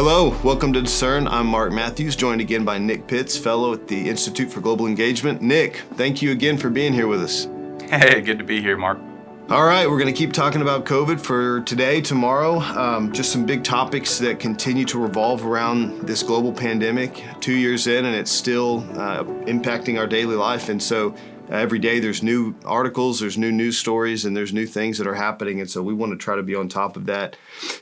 Hello, welcome to Discern. I'm Mark Matthews, joined again by Nick Pitts, fellow at the Institute for Global Engagement. Nick, thank you again for being here with us. Hey, good to be here, Mark. All right, we're going to keep talking about COVID for today, tomorrow. Just some big topics that continue to revolve around this global pandemic 2 years in, and it's still impacting our daily life. And so every day there's new articles, there's new news stories, and there's new things that are happening. And so we want to try to be on top of that.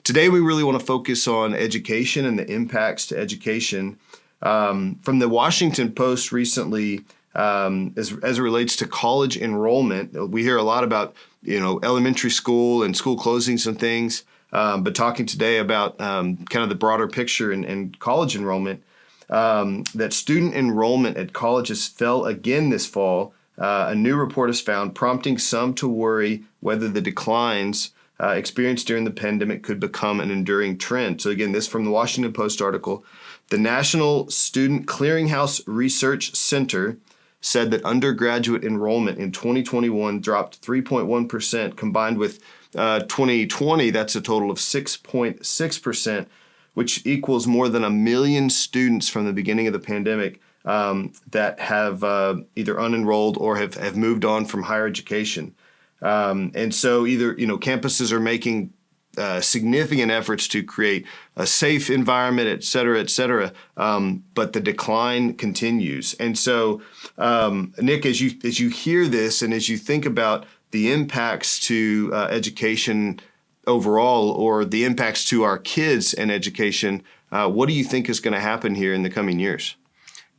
Today, we really want to focus on education and the impacts to education. From the Washington Post recently, as it relates to college enrollment, we hear a lot about elementary school and school closings and things, but talking today about kind of the broader picture in college enrollment, that student enrollment at colleges fell again this fall. A new report has found, prompting some to worry whether the declines experienced during the pandemic could become an enduring trend. So again, this from the Washington Post article. The National Student Clearinghouse Research Center said that undergraduate enrollment in 2021 dropped 3.1%, combined with 2020, that's a total of 6.6%, which equals more than 1 million students from the beginning of the pandemic that have either unenrolled or have moved on from higher education. And so either, campuses are making significant efforts to create a safe environment, et cetera, but the decline continues. And so, Nick, as you hear this and as you think about the impacts to education overall, or the impacts to our kids and education, what do you think is going to happen here in the coming years?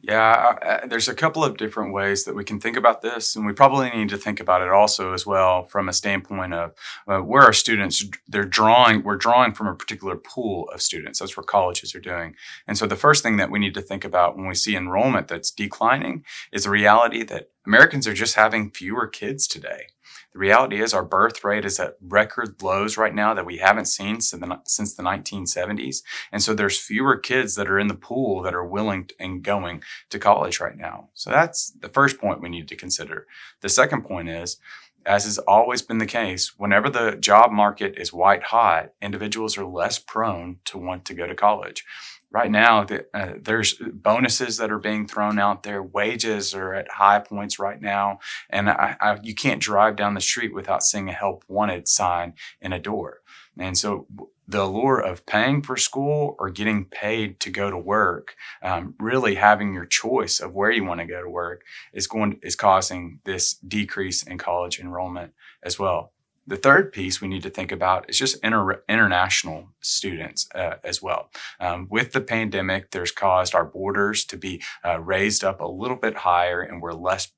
Yeah, there's a couple of different ways that we can think about this, and we probably need to think about it also as well from a standpoint of where our students, we're drawing from a particular pool of students. That's what colleges are doing. And so the first thing that we need to think about when we see enrollment that's declining is the reality that Americans are just having fewer kids today. The reality is our birth rate is at record lows right now that we haven't seen since the 1970s. And so there's fewer kids that are in the pool that are willing and going to college right now. So that's the first point we need to consider. The second point is, as has always been the case, whenever the job market is white hot, individuals are less prone to want to go to college. Right now, there's bonuses that are being thrown out there. Wages are at high points right now. And you can't drive down the street without seeing a help wanted sign in a door. And so the allure of paying for school or getting paid to go to work, really having your choice of where you want to go to work is causing this decrease in college enrollment as well. The third piece we need to think about is just international students as well. With the pandemic, there's caused our borders to be raised up a little bit higher, and we're less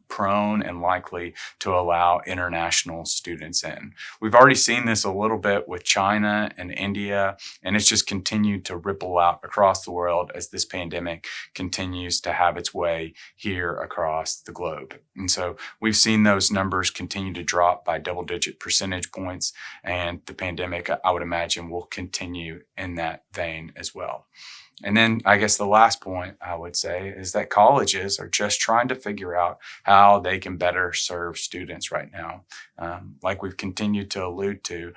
prone and likely to allow international students in. We've already seen this a little bit with China and India, and it's just continued to ripple out across the world as this pandemic continues to have its way here across the globe. And so we've seen those numbers continue to drop by double-digit percentage points, and the pandemic, I would imagine, will continue in that vein as well. And then I guess the last point I would say is that colleges are just trying to figure out how they can better serve students right now. Like we've continued to allude to,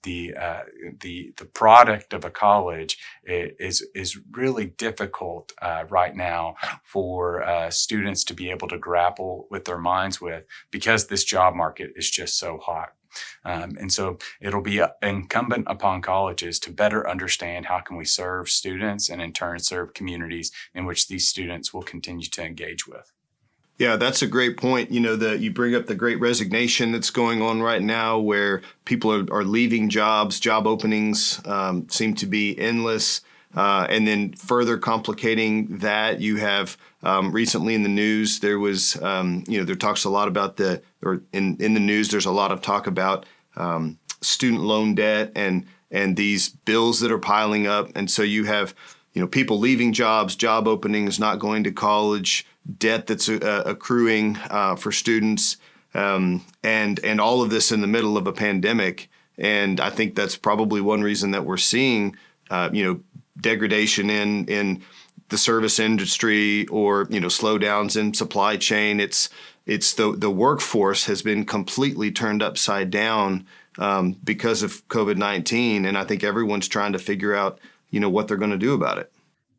the product of a college is really difficult right now for students to be able to grapple with their minds with, because this job market is just so hot. And so it'll be incumbent upon colleges to better understand how can we serve students and in turn serve communities in which these students will continue to engage with. Yeah, that's a great point. You bring up the great resignation that's going on right now, where people are leaving jobs. Job openings seem to be endless. And then further complicating that, you have recently in the news, there was, there talks a lot about in the news, there's a lot of talk about student loan debt and these bills that are piling up. And so you have, people leaving jobs, job openings, not going to college, debt that's accruing for students, and all of this in the middle of a pandemic. And I think that's probably one reason that we're seeing, degradation in the service industry, or slowdowns in supply chain. It's the workforce has been completely turned upside down because of COVID-19, and I think everyone's trying to figure out what they're going to do about it.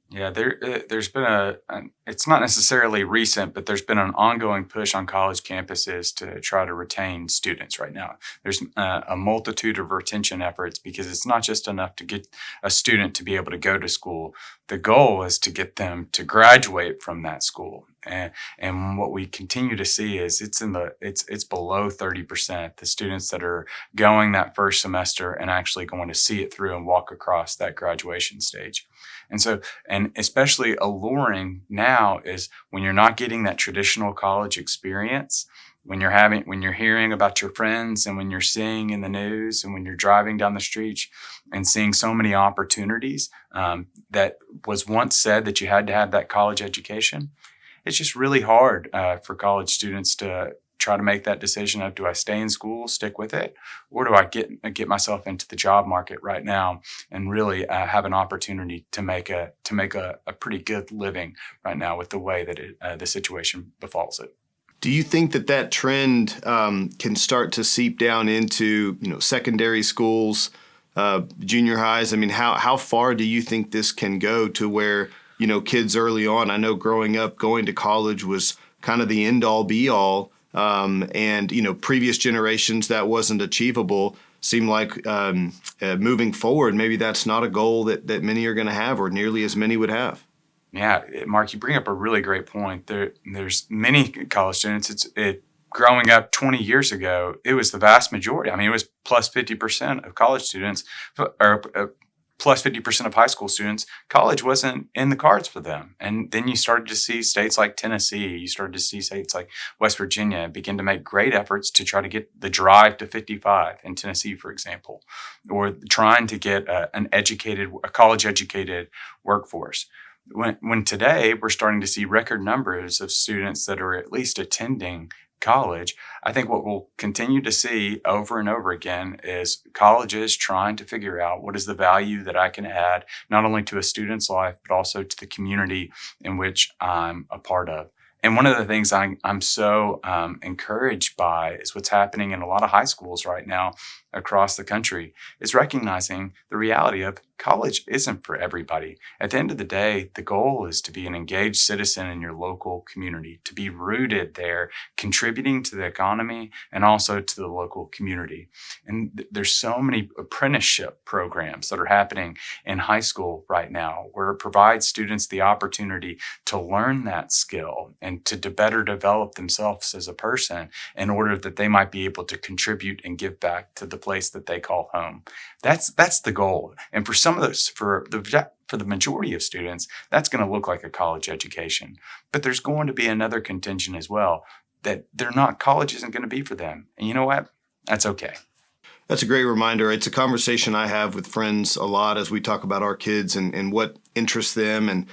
Yeah, there's been it's not necessarily recent, but there's been an ongoing push on college campuses to try to retain students right now. There's a multitude of retention efforts because it's not just enough to get a student to be able to go to school. The goal is to get them to graduate from that school. And what we continue to see is it's below 30%, the students that are going that first semester and actually going to see it through and walk across that graduation stage. And so, and especially alluring now is when you're not getting that traditional college experience, when you're hearing about your friends and when you're seeing in the news and when you're driving down the streets and seeing so many opportunities that was once said that you had to have that college education. It's just really hard for college students to try to make that decision of, do I stay in school, stick with it, or do I get myself into the job market right now and really have an opportunity to make a pretty good living right now with the way that the situation befalls it. Do you think that trend can start to seep down into secondary schools, junior highs? I mean, how far do you think this can go to where kids early on? I know growing up, going to college was kind of the end all be all. And previous generations that wasn't achievable. Seem like moving forward, maybe that's not a goal that many are going to have, or nearly as many would have. Yeah, Mark, you bring up a really great point. There's many college students. Growing up 20 years ago, it was the vast majority. I mean, it was plus 50% of college students, or plus 50% of high school students. College wasn't in the cards for them. And then you started to see states like Tennessee, you started to see states like West Virginia begin to make great efforts to try to get the drive to 55 in Tennessee, for example, or trying to get a college-educated workforce. When today we're starting to see record numbers of students that are at least attending college, I think what we'll continue to see over and over again is colleges trying to figure out what is the value that I can add, not only to a student's life, but also to the community in which I'm a part of. And one of the things I'm so encouraged by is what's happening in a lot of high schools right now across the country, is recognizing the reality of college isn't for everybody. At the end of the day, the goal is to be an engaged citizen in your local community, to be rooted there, contributing to the economy and also to the local community. And there's so many apprenticeship programs that are happening in high school right now, where it provides students the opportunity to learn that skill and to better develop themselves as a person in order that they might be able to contribute and give back to the place that they call home. That's the goal. And for some of those, for the majority of students, that's going to look like a college education. But there's going to be another contingent as well that college isn't going to be for them. And you know what? That's okay. That's a great reminder. It's a conversation I have with friends a lot as we talk about our kids and what interests them. And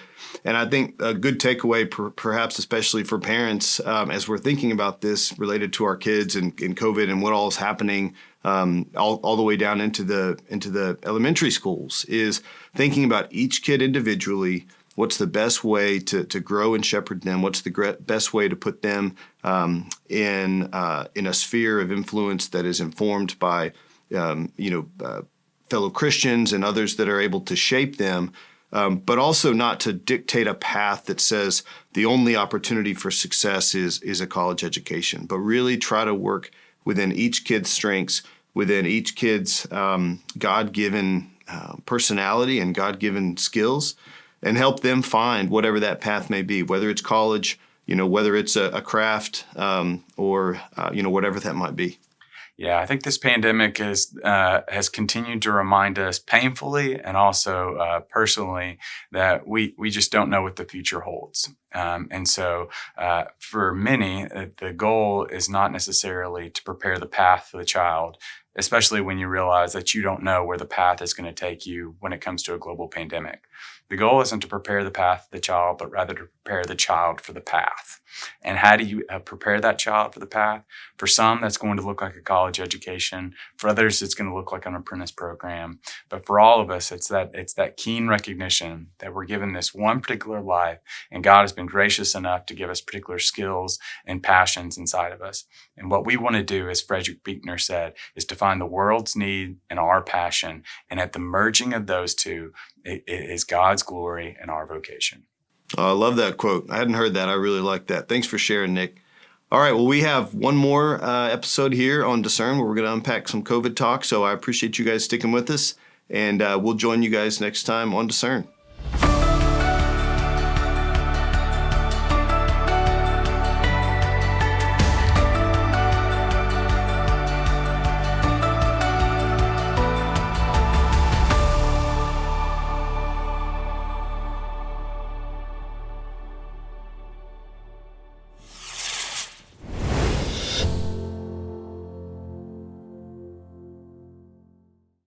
I think a good takeaway, perhaps especially for parents, as we're thinking about this related to our kids and COVID and what all is happening all the way down into the elementary schools, is thinking about each kid individually. What's the best way to grow and shepherd them? What's the best way to put them in a sphere of influence that is informed by fellow Christians and others that are able to shape them, but also not to dictate a path that says the only opportunity for success is a college education, but really try to work within each kid's strengths, within each kid's God-given personality and God-given skills, and help them find whatever that path may be, whether it's college, whether it's a craft, or whatever that might be. Yeah, I think this pandemic has continued to remind us painfully and also personally that we just don't know what the future holds. And so for many, the goal is not necessarily to prepare the path for the child, especially when you realize that you don't know where the path is going to take you when it comes to a global pandemic. The goal isn't to prepare the path for the child, but rather to prepare the child for the path. And how do you prepare that child for the path? For some, that's going to look like a college education. For others, it's going to look like an apprentice program. But for all of us, it's that keen recognition that we're given this one particular life, and God has been gracious enough to give us particular skills and passions inside of us. And what we want to do, as Frederick Buechner said, is to find the world's need and our passion. And at the merging of those two, it is God's glory and our vocation. Oh, I love that quote. I hadn't heard that. I really like that. Thanks for sharing, Nick. All right, well, we have one more episode here on Discern where we're going to unpack some COVID talk. So I appreciate you guys sticking with us, and we'll join you guys next time on Discern.